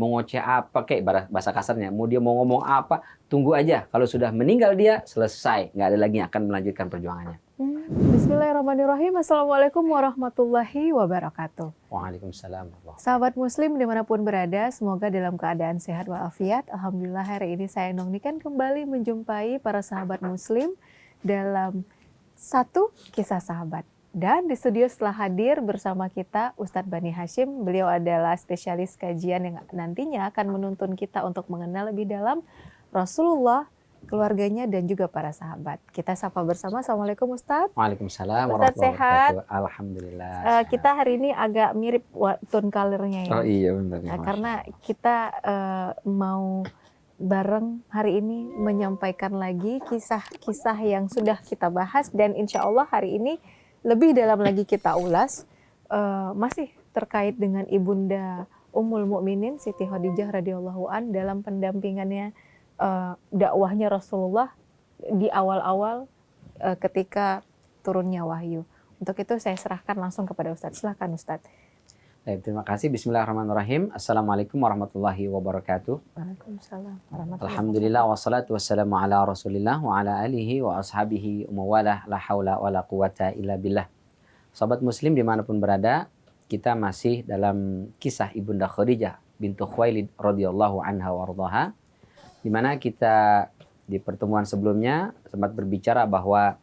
mau ngoceh apa kayak bahasa kasarnya, mau dia mau ngomong apa, tunggu aja. Kalau sudah meninggal dia, selesai. Nggak ada lagi yang akan melanjutkan perjuangannya. Bismillahirrahmanirrahim. Assalamualaikum warahmatullahi wabarakatuh. Waalaikumsalam. Sahabat muslim dimanapun berada, semoga dalam keadaan sehat walafiat. Alhamdulillah hari ini saya Nong Niken kembali menjumpai para sahabat muslim dalam satu kisah sahabat. Dan di studio setelah hadir bersama kita Ustadz Bani Hashim. Beliau adalah spesialis kajian yang nantinya akan menuntun kita untuk mengenal lebih dalam Rasulullah, keluarganya, dan juga para sahabat. Kita sapa bersama. Assalamualaikum Ustadz. Waalaikumsalam Ustadz sehat. Alhamdulillah. Kita hari ini agak mirip tone color-nya ya. Oh iya benar. Nah, karena kita mau bareng hari ini menyampaikan lagi kisah-kisah yang sudah kita bahas, dan insya Allah hari ini lebih dalam lagi kita ulas, masih terkait dengan Ibunda Ummul Mukminin Siti Khadijah radhiyallahu an dalam pendampingannya dakwahnya Rasulullah di awal-awal ketika turunnya wahyu. Untuk itu saya serahkan langsung kepada Ustadz. Silakan Ustadz. Baik, terima kasih. Bismillahirrahmanirrahim. Assalamualaikum warahmatullahi wabarakatuh. Waalaikumsalam warahmatullahi wabarakatuh. Alhamdulillah wassalatu wassalamu ala Rasulillah wa ala alihi wa ashabihi umawalah la haula wa la quwata illa billah. Sobat muslim dimanapun berada, kita masih dalam kisah Ibunda Khadijah bintu Khuwailid radhiyallahu anha wa ardhaha, di mana kita di pertemuan sebelumnya sempat berbicara bahwa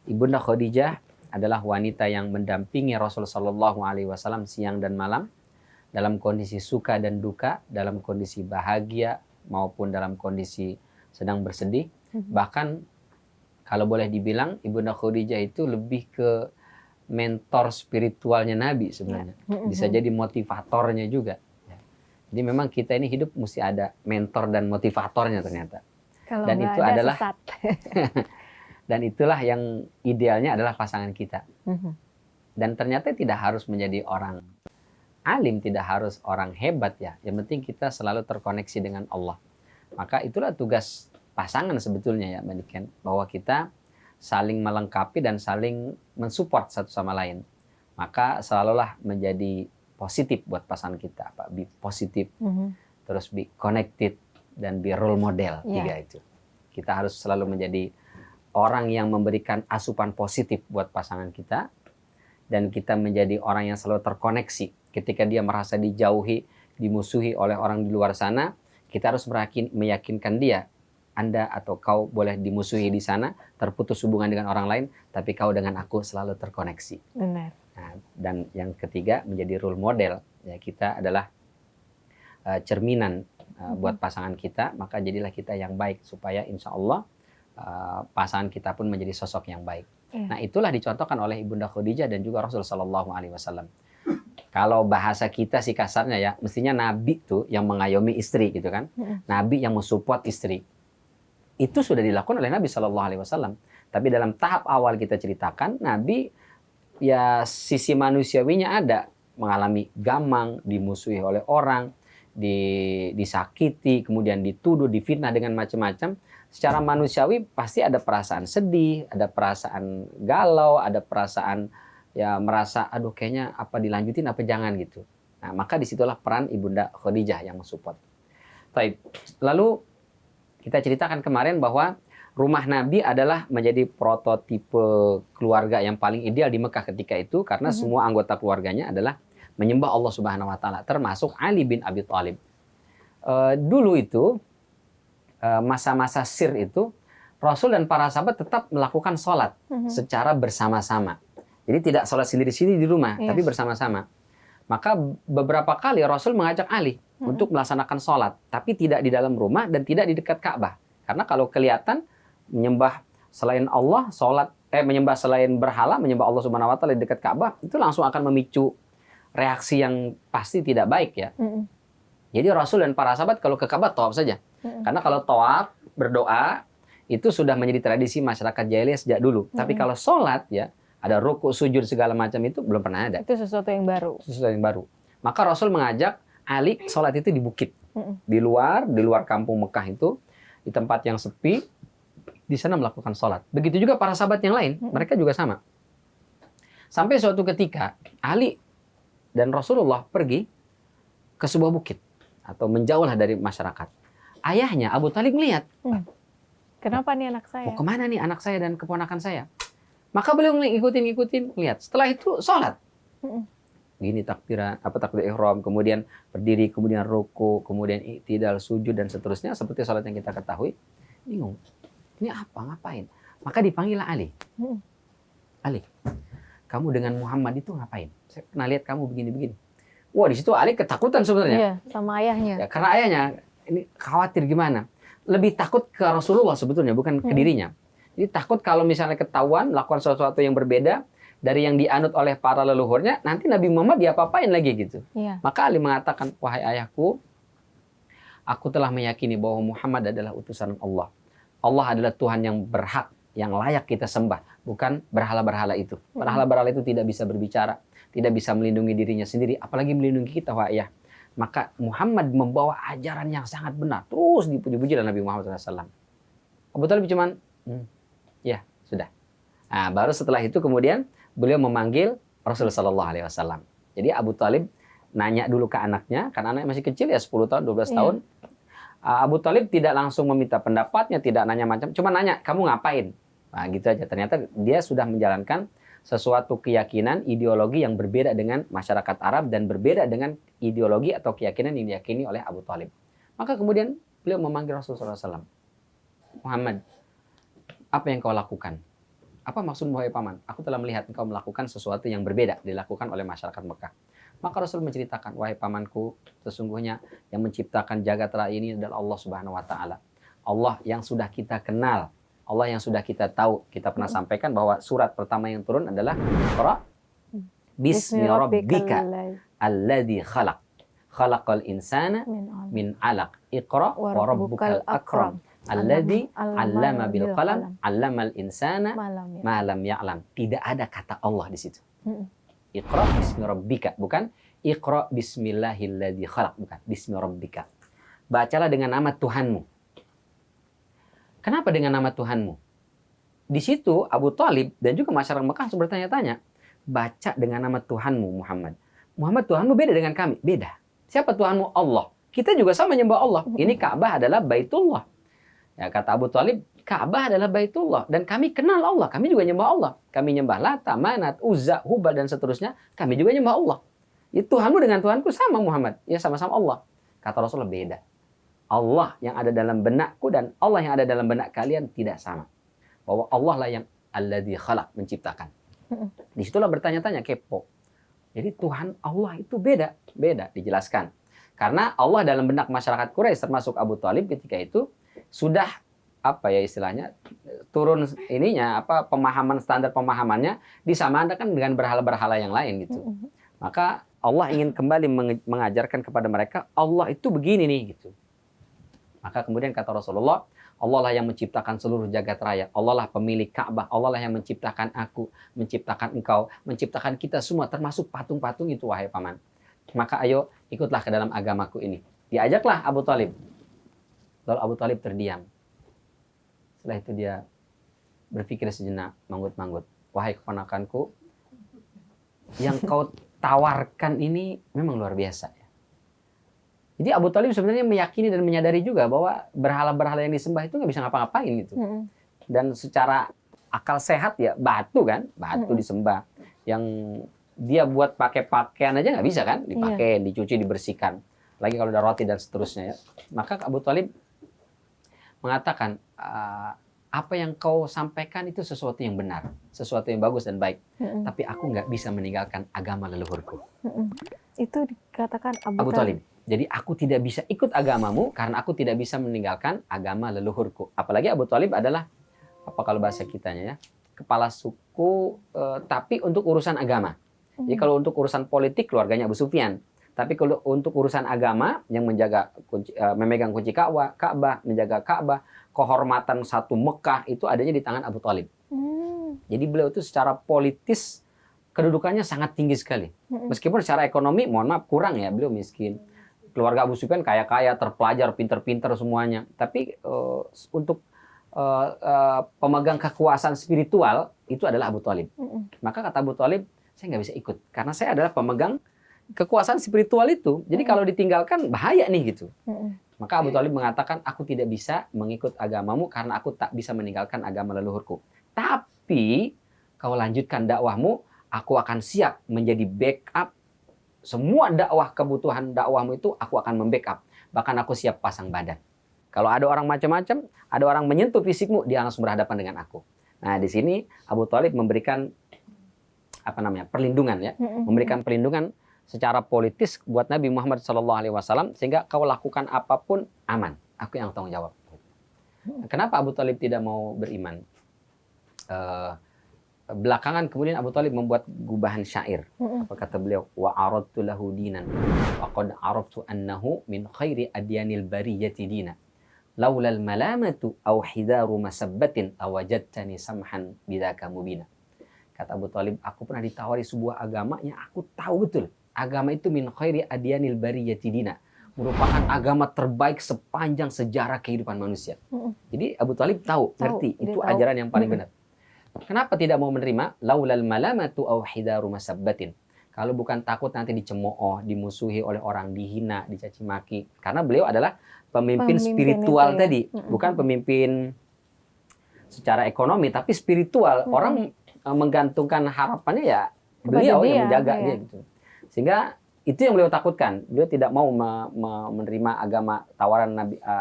Ibunda Khadijah adalah wanita yang mendampingi Rasul sallallahu alaihi wasallam siang dan malam, dalam kondisi suka dan duka, dalam kondisi bahagia maupun dalam kondisi sedang bersedih. Bahkan kalau boleh dibilang Ibunda Khadijah itu lebih ke mentor spiritualnya Nabi sebenarnya. Bisa jadi motivatornya juga. Jadi memang kita ini hidup mesti ada mentor dan motivatornya ternyata. Kalau dan itu ada adalah sesat. Dan itulah yang idealnya adalah pasangan kita. Dan ternyata tidak harus menjadi orang alim, tidak harus orang hebat ya. Yang penting kita selalu terkoneksi dengan Allah. Maka itulah tugas pasangan sebetulnya ya, Mbak Niken. Bahwa kita saling melengkapi dan saling mensupport satu sama lain. Maka selalulah menjadi positif buat pasangan kita. Be positif, terus be connected, dan be role model. Tiga itu. Kita harus selalu menjadi orang yang memberikan asupan positif buat pasangan kita, dan kita menjadi orang yang selalu terkoneksi. Ketika dia merasa dijauhi, dimusuhi oleh orang di luar sana, kita harus meyakinkan dia, Anda atau kau boleh dimusuhi di sana, terputus hubungan dengan orang lain, tapi kau dengan aku selalu terkoneksi. Benar. Nah, dan yang ketiga menjadi role model. Ya, kita adalah cerminan buat pasangan kita, maka jadilah kita yang baik supaya insya Allah pasangan kita pun menjadi sosok yang baik. Nah, itulah dicontohkan oleh Ibunda Khadijah dan juga Rasul sallallahu alaihi wasallam. Kalau bahasa kita sih kasarnya ya, mestinya Nabi tuh yang mengayomi istri gitu kan. Nabi yang mensupport istri. Itu sudah dilakukan oleh Nabi sallallahu alaihi wasallam. Tapi dalam tahap awal kita ceritakan, Nabi ya sisi manusiawinya ada, mengalami gamang, dimusuhi oleh orang, disakiti, kemudian dituduh, difitnah dengan macam-macam. Secara manusiawi pasti ada perasaan sedih, ada perasaan galau, ada perasaan ya merasa aduh kayaknya apa dilanjutin apa jangan gitu. Nah, maka disitulah peran Ibunda Khadijah yang mensupport. Baik. Lalu kita ceritakan kemarin bahwa rumah Nabi adalah menjadi prototipe keluarga yang paling ideal di Mekah ketika itu, karena semua anggota keluarganya adalah menyembah Allah Subhanahu wa taala, termasuk Ali bin Abi Thalib. Dulu itu masa-masa sir itu, Rasul dan para sahabat tetap melakukan sholat secara bersama-sama. Jadi tidak sholat sendiri-sendiri di rumah, tapi bersama-sama. Maka beberapa kali Rasul mengajak Ali untuk melaksanakan sholat, tapi tidak di dalam rumah dan tidak di dekat Ka'bah. Karena kalau kelihatan menyembah selain Allah, menyembah selain berhala, menyembah Allah Subhanahu wa taala di dekat Ka'bah, itu langsung akan memicu reaksi yang pasti tidak baik ya. Jadi Rasul dan para sahabat kalau ke Ka'bah tawaf saja. Karena kalau tawaf, berdoa, itu sudah menjadi tradisi masyarakat jahiliyah sejak dulu. Tapi kalau sholat ya, ada ruku, sujud, segala macam itu belum pernah ada. Itu sesuatu yang baru. Sesuatu yang baru. Maka Rasul mengajak Ali sholat itu di bukit. Di luar kampung Mekah itu, di tempat yang sepi, di sana melakukan sholat. Begitu juga para sahabat yang lain, mereka juga sama. Sampai suatu ketika, Ali dan Rasulullah pergi ke sebuah bukit. atau menjauhlah dari masyarakat. Ayahnya Abu Talib melihat, Kenapa nih anak saya? mau kemana nih anak saya dan keponakan saya? Maka beliau ngikutin, lihat. Setelah itu sholat. Gini takbiran, takbir ihram, kemudian berdiri, kemudian ruku, kemudian i'tidal, sujud dan seterusnya seperti sholat yang kita ketahui. Bingung. Ini apa? Ngapain? Maka dipanggillah Ali. Ali, kamu dengan Muhammad itu ngapain? Saya pernah lihat kamu begini-begini. Wah, di situ Ali ketakutan sebenarnya. Iya, sama ayahnya. Ya, karena ayahnya ini khawatir gimana. Lebih takut ke Rasulullah sebetulnya, bukan ke dirinya. Jadi takut kalau misalnya ketahuan lakukan sesuatu yang berbeda dari yang dianut oleh para leluhurnya, nanti Nabi Muhammad diapa-apain lagi gitu. Iya. Maka Ali mengatakan, wahai ayahku, aku telah meyakini bahwa Muhammad adalah utusan Allah. Allah adalah Tuhan yang berhak, yang layak kita sembah, bukan berhala-berhala itu. Berhala-berhala itu tidak bisa berbicara, tidak bisa melindungi dirinya sendiri, apalagi melindungi kita, wahai ayah. Maka Muhammad membawa ajaran yang sangat benar, terus dipuji-puji oleh Nabi Muhammad SAW. Abu Talib cuman, ya sudah. Nah, baru setelah itu kemudian beliau memanggil Rasulullah SAW. Jadi Abu Talib nanya dulu ke anaknya, karena anaknya masih kecil ya, 10 tahun, 12 tahun. Abu Talib tidak langsung meminta pendapatnya, tidak nanya macam, cuma nanya, kamu ngapain? Nah, gitu aja. Ternyata dia sudah menjalankan sesuatu keyakinan, ideologi yang berbeda dengan masyarakat Arab dan berbeda dengan ideologi atau keyakinan yang diyakini oleh Abu Talib. Maka kemudian beliau memanggil Rasulullah SAW. Muhammad, apa yang kau lakukan? Apa maksudmu, wahai paman? Aku telah melihat engkau melakukan sesuatu yang berbeda dilakukan oleh masyarakat Mekah. Maka Rasul menceritakan, wahai pamanku, sesungguhnya yang menciptakan jagat raya ini adalah Allah Subhanahu wa taala. Allah yang sudah kita kenal, Allah yang sudah kita tahu. Kita pernah sampaikan bahwa surat pertama yang turun adalah Iqra bismi rabbika alladzi khalaq. Khalaqal insana min 'alaq. Iqra wa rabbukal akram. Alladzi 'allama bil qalam, 'allamal insana ma lam ya'lam. Tidak ada kata Allah di situ. Iqra bismi rabbika, bukan Iqra bismillahilladzi khalaq, bukan bismi rabbika. Bacalah dengan nama Tuhanmu. Kenapa dengan nama Tuhanmu? Di situ Abu Talib dan juga masyarakat Mekah bertanya-tanya, baca dengan nama Tuhanmu Muhammad. Muhammad, Tuhanmu beda dengan kami. Beda. Siapa Tuhanmu? Allah. Kita juga sama menyembah Allah. Ini Ka'bah adalah Baitullah. Ya, kata Abu Talib, Ka'bah adalah Baitullah. Dan kami kenal Allah. Kami juga nyembah Allah. Kami nyembah Lata, Manat, Uzza, Hubal, dan seterusnya. Kami juga nyembah Allah. Ya, Tuhanmu dengan Tuhanku sama Muhammad. Ya, sama-sama Allah. Kata Rasulullah, beda. Allah yang ada dalam benakku dan Allah yang ada dalam benak kalian tidak sama. Bahwa Allah lah yang alladzi khalaq, menciptakan. Di situlah bertanya-tanya, kepo. Jadi Tuhan Allah itu beda. Beda, dijelaskan. Karena Allah dalam benak masyarakat Quraisy termasuk Abu Talib ketika itu sudah istilahnya turun pemahaman, standar pemahamannya disamakan dengan berhala-berhala yang lain gitu. Maka Allah ingin kembali mengajarkan kepada mereka Allah itu begini nih gitu. Maka kemudian kata Rasulullah, Allah lah yang menciptakan seluruh jagat raya. Allah lah pemilik Ka'bah. Allah lah yang menciptakan aku, menciptakan engkau, menciptakan kita semua, termasuk patung-patung itu, wahai paman. Maka ayo ikutlah ke dalam agamaku ini. Diajaklah Abu Talib. Lalu Abu Talib terdiam. Setelah itu dia berpikir sejenak, manggut-manggut. Wahai keponakanku, yang kau tawarkan ini memang luar biasa. Jadi Abu Talib sebenarnya meyakini dan menyadari juga bahwa berhala-berhala yang disembah itu nggak bisa ngapa-ngapain gitu. Dan secara akal sehat ya batu kan, batu disembah. Yang dia buat pakai pakaian aja nggak bisa kan, dipakai, dicuci, dibersihkan. Lagi kalau ada roti dan seterusnya ya. Maka Abu Talib mengatakan, apa yang kau sampaikan itu sesuatu yang benar, sesuatu yang bagus dan baik. Tapi aku nggak bisa meninggalkan agama leluhurku. Itu dikatakan Abu Talib. Jadi aku tidak bisa ikut agamamu karena aku tidak bisa meninggalkan agama leluhurku. Apalagi Abu Talib adalah, kalau bahasa kitanya ya, kepala suku, tapi untuk urusan agama. Jadi kalau untuk urusan politik keluarganya Abu Sufyan. Tapi kalau untuk urusan agama yang menjaga memegang kunci Ka'bah, menjaga Ka'bah, kehormatan satu Mekah itu adanya di tangan Abu Talib. Jadi beliau itu secara politis kedudukannya sangat tinggi sekali. Meskipun secara ekonomi, mohon maaf, kurang ya, beliau miskin. Keluarga Abu Sufyan kaya-kaya, terpelajar, pinter-pinter semuanya. Tapi untuk pemegang kekuasaan spiritual itu adalah Abu Talib. Maka kata Abu Talib, saya nggak bisa ikut karena saya adalah pemegang kekuasaan spiritual itu. Jadi kalau ditinggalkan bahaya nih gitu. Mm-mm. Maka Abu Thalib mengatakan, aku tidak bisa mengikut agamamu karena aku tak bisa meninggalkan agama leluhurku. Tapi kau lanjutkan dakwahmu, aku akan siap menjadi backup. Semua dakwah, kebutuhan dakwahmu itu aku akan membackup. Bahkan aku siap pasang badan. Kalau ada orang macam-macam, ada orang menyentuh fisikmu, dia langsung berhadapan dengan aku. Nah, di sini Abu Thalib memberikan perlindungan ya, memberikan perlindungan secara politis buat Nabi Muhammad SAW sehingga kau lakukan apapun aman. Aku yang tanggung jawab. Kenapa Abu Thalib tidak mau beriman? Belakangan kemudian Abu Thalib membuat gubahan syair. Apa kata beliau? Wa aradtu lahu dinan wa qad araftu annahu min khairi adyanil bariyati dina. Laulal malamatu aw hidaru masabbatin awajadtani samhan bidzaka mubina. Kata Abu Thalib, aku pernah ditawari sebuah agama yang aku tahu betul. Agama itu min khairi adyanil bariyati dina. Merupakan agama terbaik sepanjang sejarah kehidupan manusia. Jadi Abu Thalib ngerti itu ajaran yang paling benar. Kenapa tidak mau menerima? Laulal malamatu aw hidaru masabbatin. Kalau bukan takut nanti dicemooh, dimusuhi oleh orang, dihina, dicaci maki. Karena beliau adalah pemimpin spiritual tadi, bukan pemimpin secara ekonomi, tapi spiritual. Orang menggantungkan harapannya ya beliau yang menjaga dia gitu. Sehingga itu yang beliau takutkan. Beliau tidak mau menerima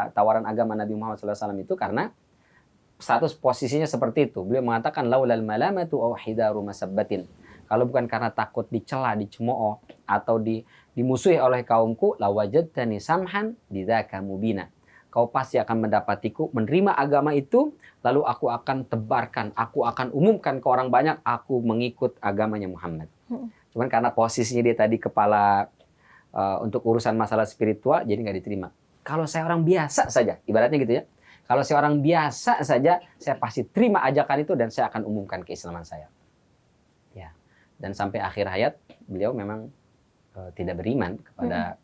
tawaran agama Nabi Muhammad SAW itu karena status posisinya seperti itu. Beliau mengatakan laulal malamatu aw hidaru masabbatin. Kalau bukan karena takut dicela, dicemooh atau dimusuhi oleh kaumku, lawajadtani samhan bidzaka mubina. Kau pasti akan mendapatiku menerima agama itu, lalu aku akan tebarkan, aku akan umumkan ke orang banyak, aku mengikut agamanya Muhammad. Cuman karena posisinya dia tadi kepala untuk urusan masalah spiritual, jadi nggak diterima. Kalau saya orang biasa saja, ibaratnya gitu ya. Kalau saya orang biasa saja, saya pasti terima ajakan itu dan saya akan umumkan keislaman saya. Ya. Dan sampai akhir hayat, beliau memang tidak beriman kepada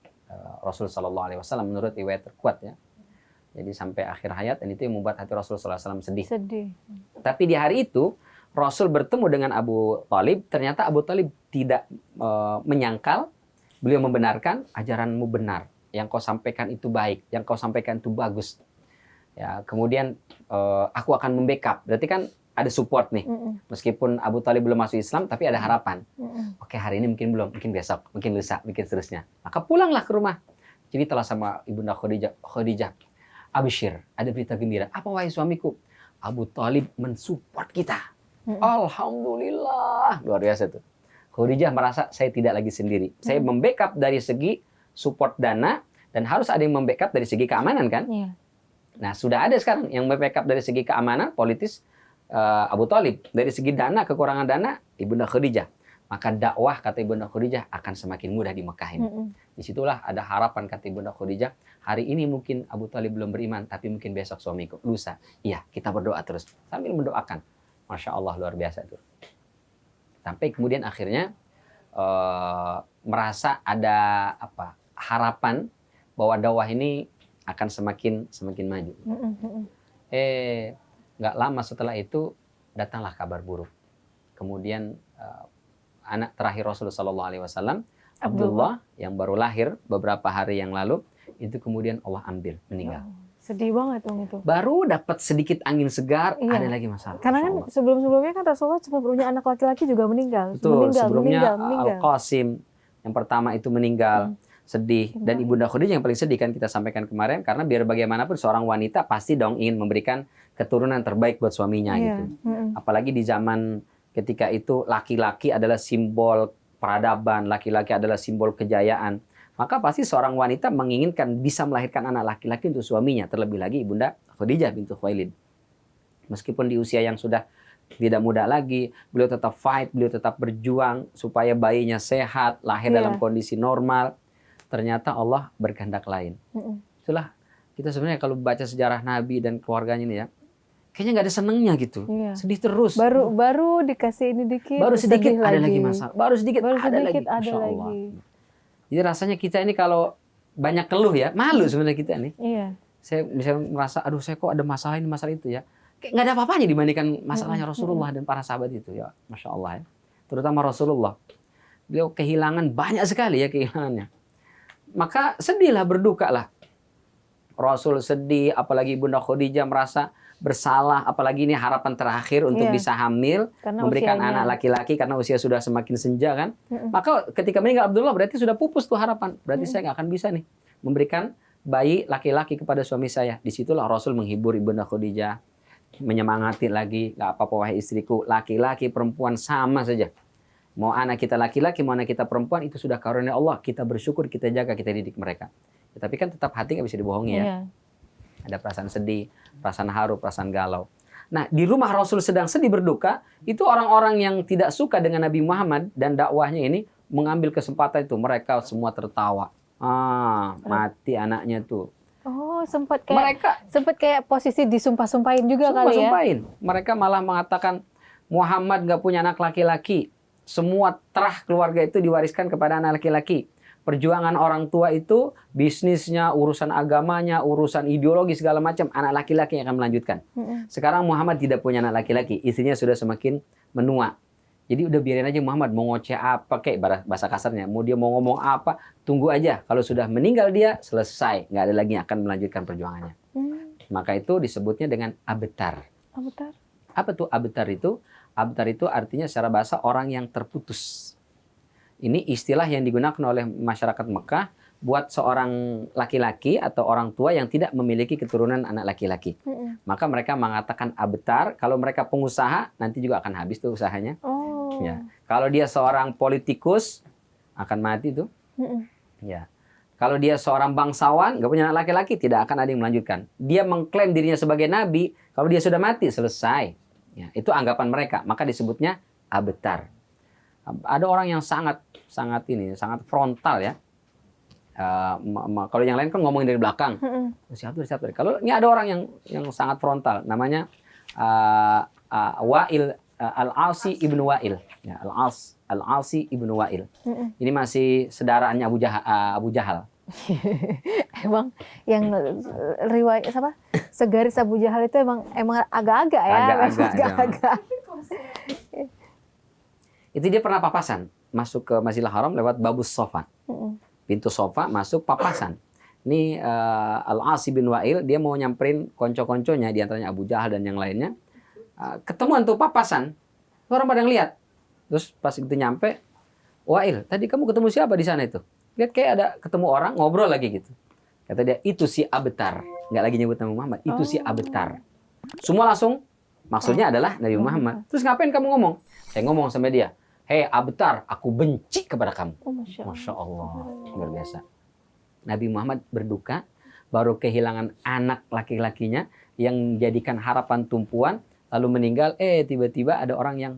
Rasul Sallallahu Alaihi Wasallam menurut riwayat terkuat ya. Jadi sampai akhir hayat, dan itu yang membuat hati Rasul SAW sedih. Tapi di hari itu, Rasul bertemu dengan Abu Thalib, ternyata Abu Thalib tidak menyangkal, beliau membenarkan, ajaranmu benar, yang kau sampaikan itu baik, yang kau sampaikan itu bagus. Ya, kemudian aku akan membackup, berarti kan ada support nih. Meskipun Abu Thalib belum masuk Islam, tapi ada harapan. Oke, hari ini mungkin belum, mungkin besok, mungkin lusa, mungkin seterusnya. Maka pulanglah ke rumah. Jadi telah sama Ibunda Khadijah. Absyir, ada berita gembira. Apa wahai suamiku? Abu Thalib mensupport kita. Alhamdulillah. Luar biasa tuh. Khadijah merasa saya tidak lagi sendiri. Saya membackup dari segi support dana, dan harus ada yang membackup dari segi keamanan kan? Nah, sudah ada sekarang yang membackup dari segi keamanan politis Abu Thalib. Dari segi dana, kekurangan dana, Ibunda Khadijah. Maka dakwah, kata Ibunda Khadijah, akan semakin mudah di Mekah ini. Disitulah ada harapan, kata Ibunda Khadijah. Hari ini mungkin Abu Thalib belum beriman, tapi mungkin besok suamiku, lusa. Iya, kita berdoa terus. Sambil mendoakan. Masya Allah, luar biasa itu. Sampai kemudian akhirnya merasa ada harapan bahwa dakwah ini akan semakin maju. Nggak lama setelah itu, datanglah kabar buruk. Kemudian anak terakhir Rasulullah SAW, Abdullah, yang baru lahir beberapa hari yang lalu, itu kemudian Allah ambil, meninggal. Sedih banget dong itu. Baru dapat sedikit angin segar, ada lagi masalah. Karena kan sebelum-sebelumnya kan Rasulullah cuma punya anak laki-laki juga meninggal. Betul, sebelumnya Al-Qasim yang pertama itu meninggal, sedih. Dan Ibunda Khadijah yang paling sedih kan kita sampaikan kemarin, karena biar bagaimanapun seorang wanita pasti dong ingin memberikan keturunan terbaik buat suaminya gitu. Apalagi di zaman ketika itu laki-laki adalah simbol peradaban, laki-laki adalah simbol kejayaan. Maka pasti seorang wanita menginginkan bisa melahirkan anak laki-laki untuk suaminya. Terlebih lagi Ibunda Khadijah bintu Khuwailid. Meskipun di usia yang sudah tidak muda lagi, beliau tetap fight, beliau tetap berjuang supaya bayinya sehat, lahir dalam kondisi normal. Ternyata Allah berkehendak lain. Itulah kita sebenarnya kalau baca sejarah Nabi dan keluarganya ini ya, kayaknya nggak ada senengnya gitu, sedih terus. Baru dikasih ini dikit, baru sedikit ada lagi masalah, baru sedikit ada lagi. Masya Allah. Jadi rasanya kita ini kalau banyak keluh ya, malu sebenarnya kita nih. Saya misalnya merasa, aduh saya kok ada masalah ini, masalah itu ya. Kayak nggak ada apa-apanya dibandingkan masalahnya Rasulullah dan para sahabat itu ya. Masya Allah ya. Terutama Rasulullah. Beliau kehilangan banyak sekali ya kehilangannya. Maka sedihlah, berduka lah. Rasul sedih, apalagi Bunda Khadijah merasa bersalah, apalagi ini harapan terakhir untuk bisa hamil, karena memberikan usianya. anak laki-laki karena usia sudah semakin senja kan. Mm-mm. Maka ketika meninggal Abdullah berarti sudah pupus tuh harapan. Berarti saya nggak akan bisa nih memberikan bayi laki-laki kepada suami saya. Disitulah Rasul menghibur Ibunda Khadijah, menyemangati lagi, nggak apa-apa wahai istriku, laki-laki perempuan sama saja. Mau anak kita laki-laki, mau anak kita perempuan, itu sudah karunia Allah. Kita bersyukur, kita jaga, kita didik mereka. Ya, tapi kan tetap hati nggak bisa dibohongi ya. Iya. Ada perasaan sedih, perasaan haru, perasaan galau. Nah, di rumah Rasul sedang sedih berduka, itu orang-orang yang tidak suka dengan Nabi Muhammad dan dakwahnya ini mengambil kesempatan itu. Mereka semua tertawa. Mati anaknya tuh. Oh, sempat kayak posisi disumpah-sumpahin juga kali ya. Sumpah-sumpahin. Mereka malah mengatakan Muhammad nggak punya anak laki-laki. Semua terah keluarga itu diwariskan kepada anak laki-laki. Perjuangan orang tua itu, bisnisnya, urusan agamanya, urusan ideologi segala macam, anak laki-laki yang akan melanjutkan. Sekarang Muhammad tidak punya anak laki-laki, istrinya sudah semakin menua. Jadi udah biarin aja Muhammad mau ngoceh apa kayak bahasa kasarnya, mau dia mau ngomong apa, tunggu aja. Kalau sudah meninggal dia selesai, nggak ada lagi yang akan melanjutkan perjuangannya. Maka itu disebutnya dengan abtar. Abtar. Apa tuh abtar itu? Abtar itu artinya secara bahasa orang yang terputus. Ini istilah yang digunakan oleh masyarakat Mekah buat seorang laki-laki atau orang tua yang tidak memiliki keturunan anak laki-laki. Maka mereka mengatakan abtar. Kalau mereka pengusaha, nanti juga akan habis tuh usahanya. Oh. Ya. Kalau dia seorang politikus, akan mati tuh. Ya. Kalau dia seorang bangsawan, nggak punya anak laki-laki, tidak akan ada yang melanjutkan. Dia mengklaim dirinya sebagai nabi, kalau dia sudah mati, selesai. Ya, itu anggapan mereka, maka disebutnya abtar. Ada orang yang sangat frontal ya. Kalau yang lain kan ngomongin dari belakang. Siapa. Kalau ini ada orang yang sangat frontal, namanya Wa'il Al-Asi ibnu Wa'il. Ya, Al-Asi ibnu Wa'il. Ini masih saudaraannya Abu Jahal. Emang yang riwayat apa? Segaris Abu Jahal itu emang agak-agak ya. Agak-agak. Itu dia pernah papasan masuk ke Masjidil Haram lewat Babus Sofa. Pintu sofa masuk papasan. Ini Al-Asi bin Wa'il, dia mau nyamperin konco-konconya, diantaranya Abu Jahal dan yang lainnya. Ketemuan tuh papasan. Orang pada ngeliat. Terus pas itu nyampe, Wa'il, tadi kamu ketemu siapa di sana itu? Lihat kayak ada ketemu orang, ngobrol lagi gitu. Kata dia, itu si Abtar. Nggak lagi nyebut nama Muhammad, itu si Abtar. Semua langsung, maksudnya adalah Nabi Muhammad. Terus ngapain kamu ngomong? Saya ngomong sama dia, hei Abtar, aku benci kepada kamu. Masya Allah, luar biasa. Nabi Muhammad berduka, baru kehilangan anak laki-lakinya yang menjadikan harapan tumpuan, lalu meninggal, tiba-tiba ada orang yang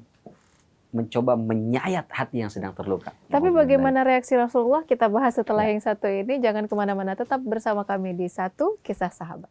mencoba menyayat hati yang sedang terluka. Tapi bagaimana reaksi Rasulullah? Kita bahas setelah yang satu ini. Jangan kemana-mana, tetap bersama kami di Satu Kisah Sahabat.